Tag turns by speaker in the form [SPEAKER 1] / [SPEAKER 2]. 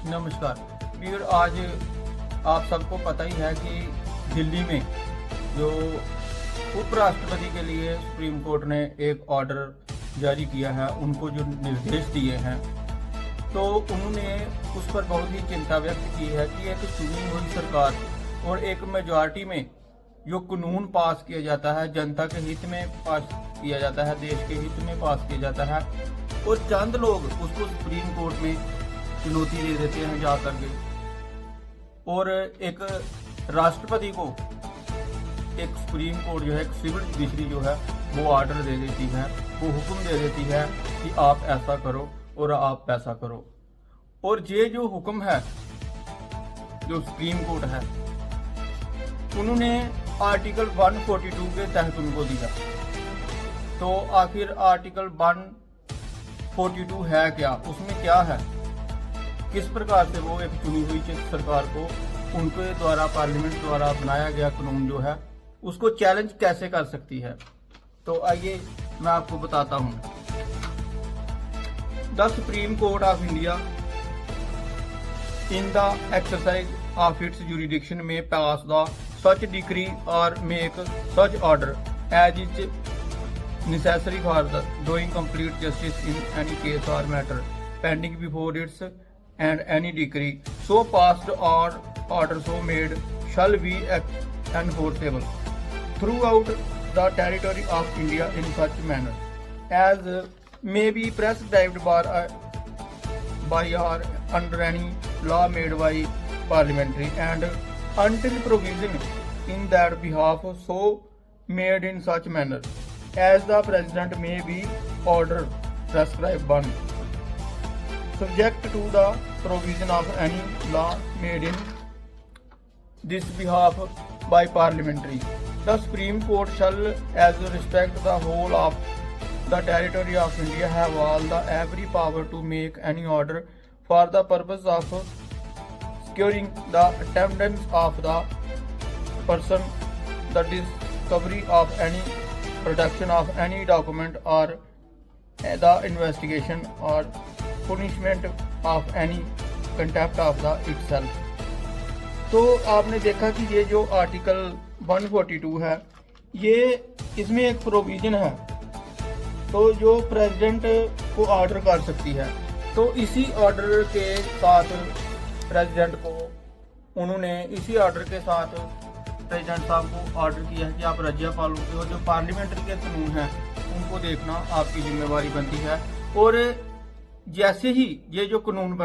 [SPEAKER 1] नमस्कार वीर। आज आप सबको पता ही है कि दिल्ली में जो उपराष्ट्रपति के लिए सुप्रीम कोर्ट ने एक ऑर्डर जारी किया है, उनको जो निर्देश दिए हैं, तो उन्होंने उस पर बहुत ही चिंता व्यक्त की है कि एक चुनी हुई सरकार और एक मेजॉरिटी में जो कानून पास किया जाता है, जनता के हित में पास किया जाता है, देश के हित में पास किया जाता है, और चंद लोग उसको सुप्रीम कोर्ट में चुनौती दे देते हैं जा करके, और एक राष्ट्रपति को एक सुप्रीम कोर्ट जो है, एक सिविल जुडिशरी जो है, वो ऑर्डर दे देती है, वो हुक्म दे देती है कि आप ऐसा करो और आप वैसा करो। और ये जो हुक्म है जो सुप्रीम कोर्ट है, उन्होंने आर्टिकल 142 के तहत उनको दिया। तो आखिर आर्टिकल 142 है क्या, उसमें क्या है, किस प्रकार से वो एक चुनी हुई सरकार को उनके द्वारा, पार्लियामेंट द्वारा बनाया गया कानून जो है, उसको चैलेंज कैसे कर सकती है। तो आइए मैं आपको बताता हूं। The supreme court of India in the exercise of its jurisdiction may pass the such decree or make such order as is necessary for the doing complete justice in any case or matter pending before its and any decree so passed or order so made shall be enforceable throughout the territory of India in such manner as may be prescribed by or under any law made by parliamentary and until provision in that behalf so made in such manner as the president may be order prescribed one subject to the provision of any law made in this behalf by parliamentary. The Supreme Court shall as respect the whole of the territory of India have all the every power to make any order for the purpose of securing the attendance of the person, the discovery of any, production of any document or the investigation or punishment of any contempt of the itself। तो आपने देखा कि ये जो article 142 है, ये इसमें एक प्रोविजन है तो जो प्रेसिडेंट को ऑर्डर कर सकती है। तो इसी ऑर्डर के साथ प्रेसिडेंट को उन्होंने इसी ऑर्डर के साथ प्रेसिडेंट साहब को ऑर्डर किया है कि आप राज्यपालों के और जो पार्लियामेंट्री के कानून हैं उनको देखना आपकी जिम्मेवारी बनती है। और जैसे ही ये जो कानून